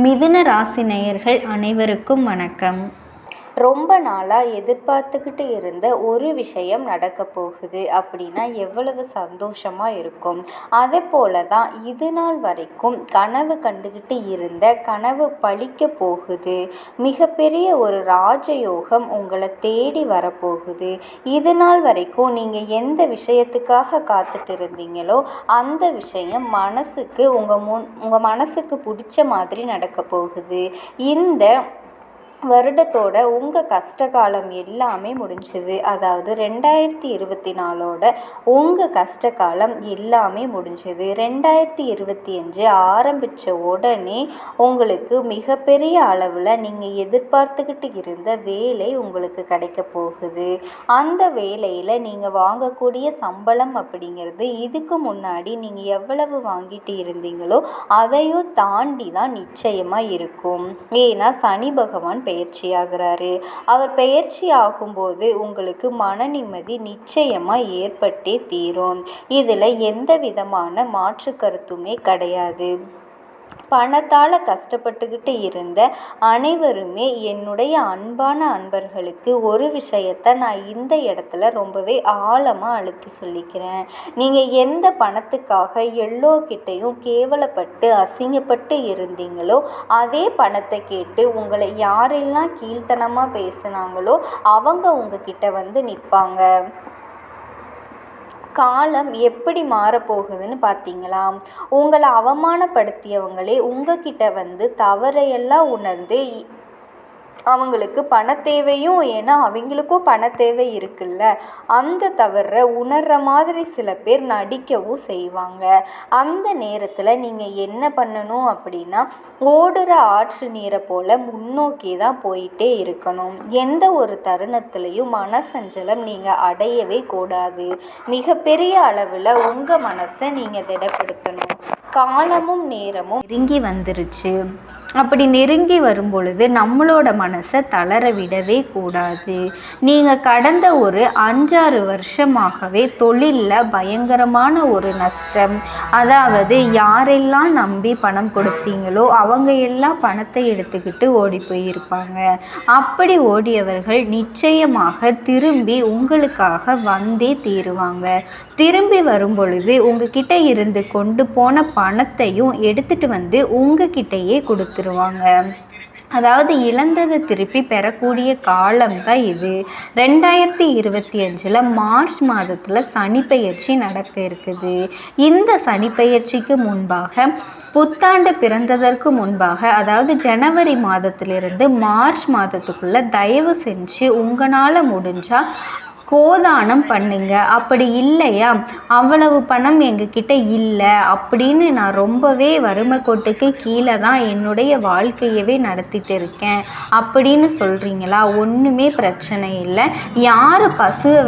மிதுன ராசி நேயர்கள் அனைவருக்கும் வணக்கம். ரொம்ப நாளாக எதிர்பார்த்துக்கிட்டு இருந்த ஒரு விஷயம் நடக்க போகுது அப்படின்னா எவ்வளவு சந்தோஷமாக இருக்கும். அதே போல தான் இது நாள் வரைக்கும் கனவு கண்டுக்கிட்டு இருந்த கனவு பழிக்க போகுது. மிகப்பெரிய ஒரு ராஜயோகம் உங்களை தேடி வரப்போகுது. இது நாள் வரைக்கும் நீங்கள் எந்த விஷயத்துக்காக காத்துட்டு இருந்தீங்களோ அந்த விஷயம் உங்கள் மனசுக்கு பிடிச்ச மாதிரி நடக்க போகுது. இந்த வருடத்தோட உங்கள் கஷ்டகாலம் எல்லாமே முடிஞ்சுது. அதாவது 2024 உங்கள் கஷ்டகாலம் எல்லாமே முடிஞ்சுது. 2025 ஆரம்பித்த உடனே உங்களுக்கு மிகப்பெரிய அளவில் நீங்கள் எதிர்பார்த்துக்கிட்டு இருந்த வேலை உங்களுக்கு கிடைக்க போகுது. அந்த வேலையில் நீங்கள் வாங்கக்கூடிய சம்பளம் அப்படிங்கிறது இதுக்கு முன்னாடி நீங்கள் எவ்வளவு வாங்கிட்டு இருந்தீங்களோ அதையும் தாண்டி தான் நிச்சயமாக இருக்கும். ஏன்னா சனி பகவான் பெயர்ச்சியாகிறாரு. அவர் பெயர்ச்சி ஆகும்போது உங்களுக்கு மன நிம்மதி நிச்சயமாக ஏற்பட்டே தீரும். இதில் எந்த விதமான மாற்று கருத்துமே கிடையாது. பணத்தால் கஷ்டப்பட்டுக்கிட்டு இருந்த அனைவருமே என்னுடைய அன்பான அன்பர்களுக்கு ஒரு விஷயத்தை நான் இந்த இடத்துல ரொம்பவே ஆழமாக அழுத்தி சொல்லிக்கிறேன். நீங்கள் எந்த பணத்துக்காக எல்லோர்கிட்டையும் கேவலப்பட்டு அசிங்கப்பட்டு இருந்தீங்களோ அதே பணத்தை கேட்டு உங்களை யாரெல்லாம் கீழ்த்தனமாக பேசுனாங்களோ அவங்க உங்ககிட்ட வந்து நிற்பாங்க. காலம் எப்படி மாறப்போகுதுன்னு பார்த்தீங்களா? உங்களை அவமானப்படுத்தியவங்களே உங்ககிட்ட வந்து தவறையெல்லாம் உணர்ந்து அவங்களுக்கு பணத்தேவையும், ஏன்னா அவங்களுக்கும் பணத்தேவை இருக்குல்ல, அந்த தவிர உணர்கிற மாதிரி சில பேர் நடிக்கவும் செய்வாங்க. அந்த நேரத்தில் நீங்கள் என்ன பண்ணணும் அப்படின்னா ஓடுற ஆற்று நீரை போல் முன்னோக்கி தான் போயிட்டே இருக்கணும். எந்த ஒரு தருணத்துலையும் மனசஞ்சலம் நீங்கள் அடையவே கூடாது. மிகப்பெரிய அளவில் உங்கள் மனசை நீங்கள் திடப்படுத்தணும். காலமும் நேரமும் நெருங்கி வந்துருச்சு. அப்படி நெருங்கி வரும் பொழுது நம்மளோட மனசை தளர விடவே கூடாது. நீங்கள் கடந்த ஒரு 5-6 வருஷமாகவே தொழிலில் பயங்கரமான ஒரு நஷ்டம். அதாவது யாரெல்லாம் நம்பி பணம் கொடுத்தீங்களோ அவங்க எல்லாம் பணத்தை எடுத்துக்கிட்டு ஓடி போயிருப்பாங்க. அப்படி ஓடியவர்கள் நிச்சயமாக திரும்பி உங்களுக்காக வந்தே தீருவாங்க. திரும்பி வரும் பொழுது உங்ககிட்ட இருந்து கொண்டு போன பணத்தையும் எடுத்துட்டு வந்து உங்ககிட்டயே கொடுத்துருவாங்க. அதாவது இழந்ததை திருப்பி பெறக்கூடிய காலம் தான் இது. 2025 மார்ச் மாதத்தில் சனி பெயர்ச்சி நடக்க இருக்குது. இந்த சனி பெயர்ச்சிக்கு முன்பாக புத்தாண்டு பிறந்ததற்கு முன்பாக, அதாவது ஜனவரி மாதத்திலிருந்து மார்ச் மாதத்துக்குள்ளே தயவு செஞ்சு உங்களால் முடிஞ்சால் கோதானம் பண்ணுங்க. அப்படி இல்லையா அவ்வளவு பணம் எங்ககிட்ட இல்லை அப்படின்னு நான் ரொம்பவே வறுமை கோட்டுக்கு கீழே தான் என்னுடைய வாழ்க்கையவே நடத்திட்டு இருக்கேன் அப்படின்னு சொல்கிறீங்களா? ஒன்றுமே பிரச்சனை இல்லை. யார் பசுவை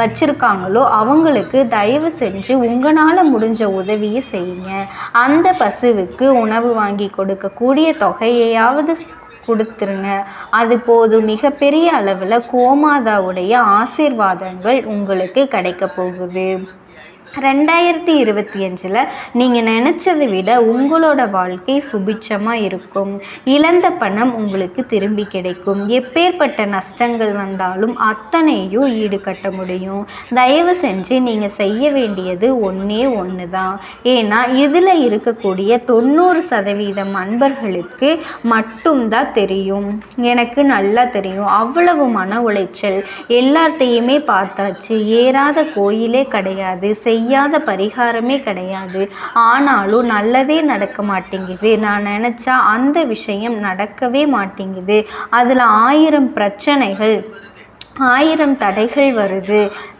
வச்சுருக்காங்களோ அவங்களுக்கு தயவு செஞ்சு உங்களால் முடிஞ்ச உதவியை செய்யுங்க. அந்த பசுவுக்கு உணவு வாங்கி கொடுக்கக்கூடிய தொகையையாவது கொடுத்துருங்க. அது போதும். மிகப்பெரிய அளவில் கோமாதாவுடைய ஆசீர்வாதங்கள் உங்களுக்கு கிடைக்க போகுது. 2025 நீங்கள் நினச்சதை விட உங்களோட வாழ்க்கை சுபிட்சமாக இருக்கும். இழந்த பணம் உங்களுக்கு திரும்பி கிடைக்கும். எப்பேற்பட்ட நஷ்டங்கள் வந்தாலும் அத்தனையும் ஈடுகட்ட முடியும். தயவு செஞ்சு நீங்கள் செய்ய வேண்டியது ஒன்று தான். ஏன்னா இதில் இருக்கக்கூடிய 90% அன்பர்களுக்கு மட்டும்தான் தெரியும். எனக்கு நல்லா தெரியும். அவ்வளவு மன உளைச்சல் எல்லாத்தையுமே பார்த்தாச்சு. ஏறாத கோயிலே கிடையாது, செய்யாத பரிகாரமே கிடையாது. ஆனாலும் நல்லதே நடக்க மாட்டேங்குது. நான் நினச்சா அந்த விஷயம் நடக்கவே மாட்டேங்குது. அதில் 1000 பிரச்சனைகள் 1000 தடைகள்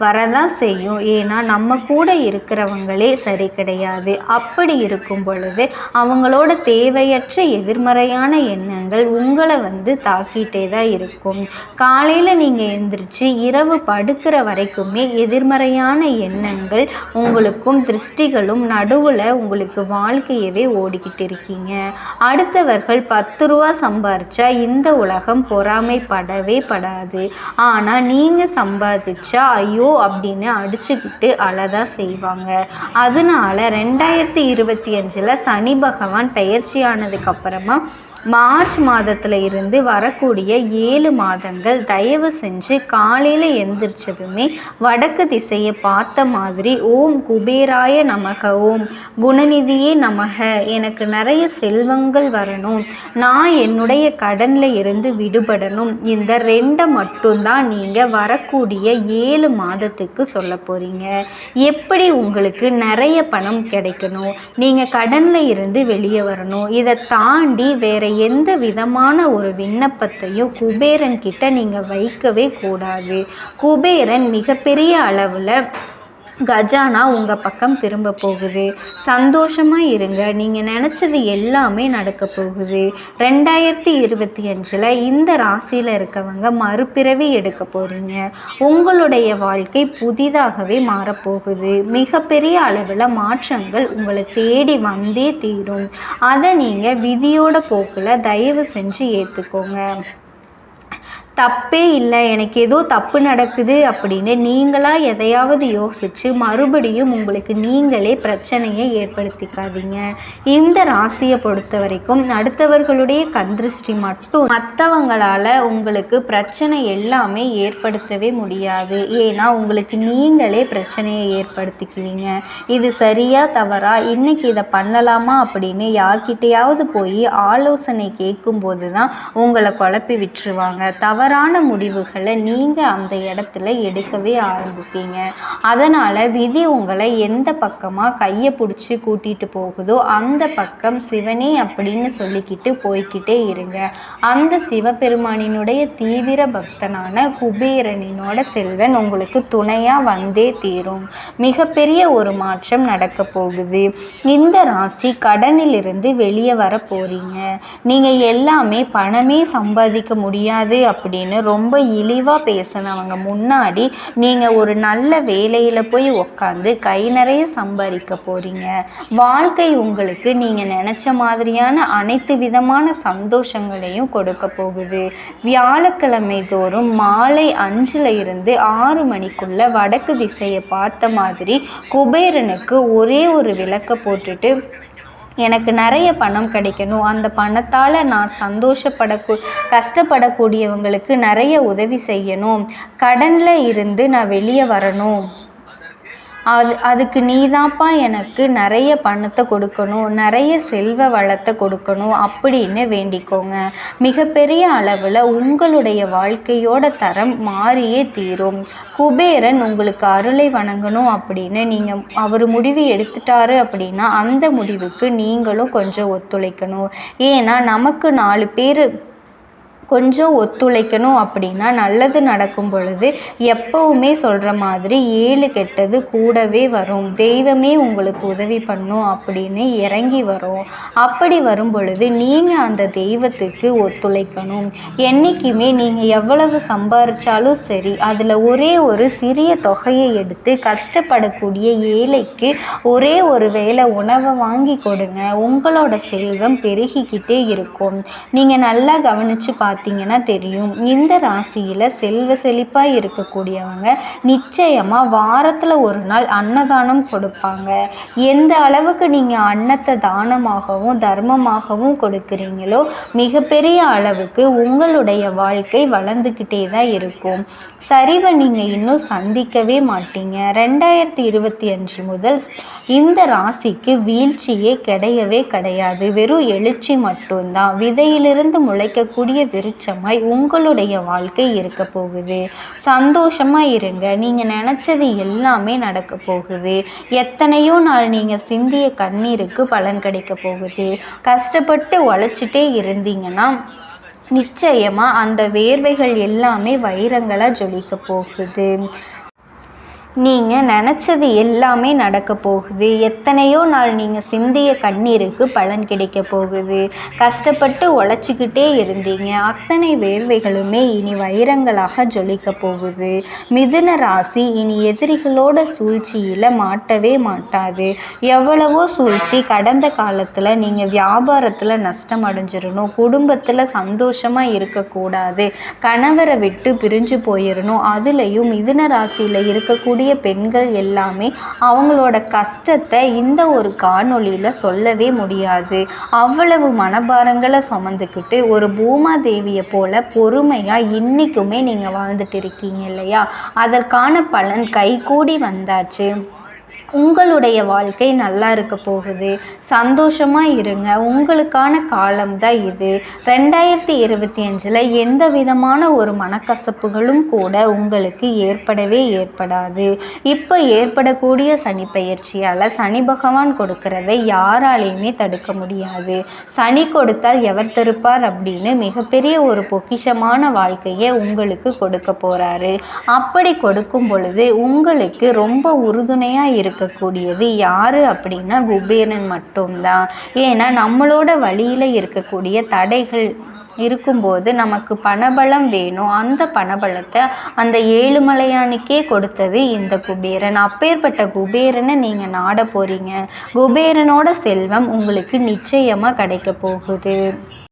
வரதான் செய்யும். ஏன்னா நம்ம கூட இருக்கிறவங்களே சரி கிடையாது. அப்படி இருக்கும் பொழுது அவங்களோட தேவையற்ற எதிர்மறையான எண்ணங்கள் உங்களை வந்து தாக்கிட்டே தான் இருக்கும். காலையில் நீங்கள் எழுந்திரிச்சு இரவு படுக்கிற வரைக்குமே எதிர்மறையான எண்ணங்கள் உங்களுக்கும் திருஷ்டிகளும் நடுவில் உங்களுக்கு வாழ்க்கையவே ஓடிக்கிட்டு இருக்கீங்க. அடுத்தவர்கள் 10 ரூபா சம்பாரிச்சா இந்த உலகம் பொறாமைப்படவே படாது. ஆனால் ஆனால் நீங்கள் சம்பாதிச்சா ஐயோ அப்படின்னு அடிச்சுக்கிட்டு அழதான் செய்வாங்க. அதனால 2025 சனி பகவான் பெயர்ச்சியானதுக்கப்புறமா மார்ச் மாதத்தில் இருந்து வரக்கூடிய 7 மாதங்கள் தயவு செஞ்சு காலையில் எந்திரிச்சதுமே வடக்கு திசையை பார்த்த மாதிரி ஓம் குபேராய நமக, ஓம் குணநிதியே நமக, எனக்கு நிறைய செல்வங்கள் வரணும், நான் என்னுடைய கடனில் இருந்து விடுபடணும், இந்த 2 மட்டும்தான் நீங்கள் வரக்கூடிய 7 மாதத்துக்கு சொல்ல போகிறீங்க. எப்படி உங்களுக்கு நிறைய பணம் கிடைக்கணும், நீங்கள் கடனில் இருந்து வெளியே வரணும், இதை தாண்டி வேற எந்த விதமான ஒரு விண்ணப்பத்தையும் குபேரன் கிட்ட நீங்கள் வைக்கவே கூடாது. குபேரன் மிகப்பெரிய அளவில் கஜானா உங்கள் பக்கம் திரும்ப போகுது. சந்தோஷமாக இருங்க, நீங்கள் நினச்சது எல்லாமே நடக்க போகுது. 2025 இந்த ராசியில் இருக்கவங்க மறுபிறவி எடுக்க போகிறீங்க. உங்களுடைய வாழ்க்கை புதிதாகவே மாறப்போகுது. மிகப்பெரிய அளவில் மாற்றங்கள் உங்களை தேடி வந்தே தீரும். அதை நீங்கள் விதியோட போக்கில் தயவு செஞ்சு ஏற்றுக்கோங்க. தப்பே இல்லை, எனக்கு ஏதோ தப்பு நடக்குது அப்படின்னு நீங்களாக எதையாவது யோசித்து மறுபடியும் உங்களுக்கு நீங்களே பிரச்சனையை ஏற்படுத்திக்காதீங்க. இந்த ராசியை பொறுத்த வரைக்கும் அடுத்தவர்களுடைய கண்திருஷ்டி மட்டும் மற்றவங்களால் உங்களுக்கு பிரச்சனை எல்லாமே ஏற்படுத்தவே முடியாது. ஏன்னா உங்களுக்கு நீங்களே பிரச்சனையை ஏற்படுத்திக்குவீங்க. இது சரியா தவறா, இன்னைக்கு இதை பண்ணலாமா அப்படின்னு யார்கிட்டையாவது போய் ஆலோசனை கேட்கும்போது தான் உங்களை குழப்பி விட்டுருவாங்க. தவறான முடிவுகளை நீங்கள் அந்த இடத்துல எடுக்கவே ஆரம்பிப்பீங்க. அதனால் விதி உங்களை எந்த பக்கமாக கையை பிடிச்சி கூட்டிகிட்டு போகுதோ அந்த பக்கம் சிவனே அப்படின்னு சொல்லிக்கிட்டு போய்கிட்டே இருங்க. அந்த சிவபெருமானினுடைய தீவிர பக்தனான குபேரனினோட செல்வன் உங்களுக்கு துணையாக வந்தே தீரும். மிகப்பெரிய ஒரு மாற்றம் நடக்க போகுது. இந்த ராசி கடனிலிருந்து வெளியே வர போகிறீங்க. நீங்கள் எல்லாமே பணமே சம்பாதிக்க முடியாது அப்படின்னு ரொம்ப இழிவாக பேசினவங்க முன்னாடி நீங்கள் ஒரு நல்ல வேலையில் போய் உக்காந்து கை நிறைய சம்பாதிக்க போகிறீங்க. வாழ்க்கை உங்களுக்கு நீங்கள் நினச்ச மாதிரியான அனைத்து விதமான சந்தோஷங்களையும் கொடுக்க போகுது. வியாழக்கிழமை தோறும் மாலை 5 இருந்து 6 மணிக்குள்ள வடக்கு திசையை பார்த்த மாதிரி குபேரனுக்கு ஒரே ஒரு விளக்கை போட்டுட்டு எனக்கு நிறைய பணம் கிடைக்கணும், அந்த பணத்தால் நான் கஷ்டப்படக்கூடியவங்களுக்கு நிறைய உதவி செய்யணும், கடனில் இருந்து நான் வெளியே வரணும், அதுக்கு நீதான்ப்பா எனக்கு நிறைய பணத்தை கொடுக்கணும், நிறைய செல்வ வளத்தை கொடுக்கணும் அப்படின்னு வேண்டிக்கோங்க. மிகப்பெரிய அளவில் உங்களுடைய வாழ்க்கையோட தரம் மாறியே தீரும். குபேரன் உங்களுக்கு அருளை வணங்கணும் அப்படின்னு நீங்கள் அவர் முடிவு எடுத்துட்டாரு அப்படின்னா அந்த முடிவுக்கு நீங்களும் கொஞ்சம் ஒத்துழைக்கணும். ஏன்னா நமக்கு 4 பேர் கொஞ்சம் ஒத்துழைக்கணும் அப்படின்னா நல்லது நடக்கும் பொழுது எப்பவுமே சொல்கிற மாதிரி 7 கெட்டது கூடவே வரும். தெய்வமே உங்களுக்கு உதவி பண்ணும் அப்படின்னு இறங்கி வரும். அப்படி வரும் பொழுது நீங்கள் அந்த தெய்வத்துக்கு ஒத்துழைக்கணும். என்றைக்குமே நீங்கள் எவ்வளவு சம்பாதிச்சாலும் சரி அதில் ஒரே ஒரு சிறிய தொகையை எடுத்து கஷ்டப்படக்கூடிய ஏழைக்கு ஒரே ஒரு வேளை உணவை வாங்கி கொடுங்க. உங்களோட செல்வம் பெருகிக்கிட்டே இருக்கும். நீங்கள் நல்லா கவனித்து பார்த்தீங்கன்னா தெரியும். இந்த ராசியில் செல்வ செழிப்பாக இருக்கக்கூடியவங்க நிச்சயமாக வாரத்தில் ஒரு நாள் அன்னதானம் கொடுப்பாங்க. எந்த அளவுக்கு நீங்கள் அன்னத்தை தானமாகவும் தர்மமாகவும் கொடுக்குறீங்களோ மிகப்பெரிய அளவுக்கு உங்களுடைய வாழ்க்கை வளர்ந்துக்கிட்டே தான் இருக்கும். சரிவை நீங்கள் இன்னும் சந்திக்கவே மாட்டீங்க. 2025 முதல் இந்த ராசிக்கு வீழ்ச்சியே கிடையவே கிடையாது. வெறும் எழுச்சி மட்டும்தான். விதையிலிருந்து முளைக்கக்கூடிய விருட்சமாய் உங்களுடைய வாழ்க்கை இருக்க போகுது. சந்தோஷமாக இருங்க. நீங்கள் நினச்சது எல்லாமே நடக்க போகுது. எத்தனையோ நாள் நீங்கள் சிந்திய கண்ணீருக்கு பலன் கிடைக்க போகுது. கஷ்டப்பட்டு உழைச்சிட்டே இருந்தீங்கன்னா நிச்சயமாக அந்த வேர்வைகள் எல்லாமே வைரங்களாக ஜொலிக்க போகுது. நீங்கள் நினச்சது எல்லாமே நடக்க போகுது. எத்தனையோ நாள் நீங்கள் சிந்திய கண்ணீருக்கு பலன் கிடைக்க போகுது. கஷ்டப்பட்டு உழைச்சிக்கிட்டே இருந்தீங்க, அத்தனை வேர்வைகளுமே இனி வைரங்களாக ஜொலிக்க போகுது. மிதுன ராசி இனி எதிரிகளோட சூழ்ச்சியில் மாட்டவே மாட்டாது. எவ்வளவோ சூழ்ச்சி கடந்த காலத்தில் நீங்கள் வியாபாரத்தில் நஷ்டம் அடைஞ்சிடணும், குடும்பத்தில் சந்தோஷமாக இருக்கக்கூடாது, கணவரை விட்டு பிரிஞ்சு போயிடணும். அதுலேயும் மிதுன ராசியில் இருக்கக்கூடிய பெண்கள் எல்லாமே அவங்களோட கஷ்டத்தை இந்த ஒரு காணொளியில் சொல்லவே முடியாது. அவ்வளவு மனபாரங்களை சுமந்துக்கிட்டு ஒரு பூமாதேவியை போல பொறுமையாக இன்றைக்குமே நீங்கள் வாழ்ந்துட்டு இருக்கீங்க இல்லையா? அதற்கான பலன் கைகூடி வந்தாச்சு. உங்களுடைய வாழ்க்கை நல்லா இருக்க போகுது. சந்தோஷமாக இருங்க. உங்களுக்கான காலம்தான் இது. 2025 எந்த விதமான ஒரு மனக்கசப்புகளும் கூட உங்களுக்கு ஏற்படவே ஏற்படாது. இப்போ ஏற்படக்கூடிய சனி பயிற்சியால் சனி பகவான் கொடுக்கறதை யாராலையுமே தடுக்க முடியாது. சனி கொடுத்தால் எவர் தடுப்பார் அப்படின்னு மிகப்பெரிய ஒரு பொக்கிஷமான வாழ்க்கையை உங்களுக்கு கொடுக்க போகிறாரு. அப்படி கொடுக்கும் பொழுது உங்களுக்கு ரொம்ப உறுதுணையாக இருக்கக்கூடியது யாரு அப்படின்னா குபேரன் மட்டும்தான். ஏன்னா நம்மளோட வழியில் இருக்கக்கூடிய தடைகள் இருக்கும்போது நமக்கு பணபலம் வேணும். அந்த பணபலத்தை அந்த ஏழுமலையானுக்கே கொடுத்தது இந்த குபேரன். அப்பேற்பட்ட குபேரனை நீங்கள் நாட போகிறீங்க. குபேரனோட செல்வம் உங்களுக்கு நிச்சயமாக கிடைக்க போகுது.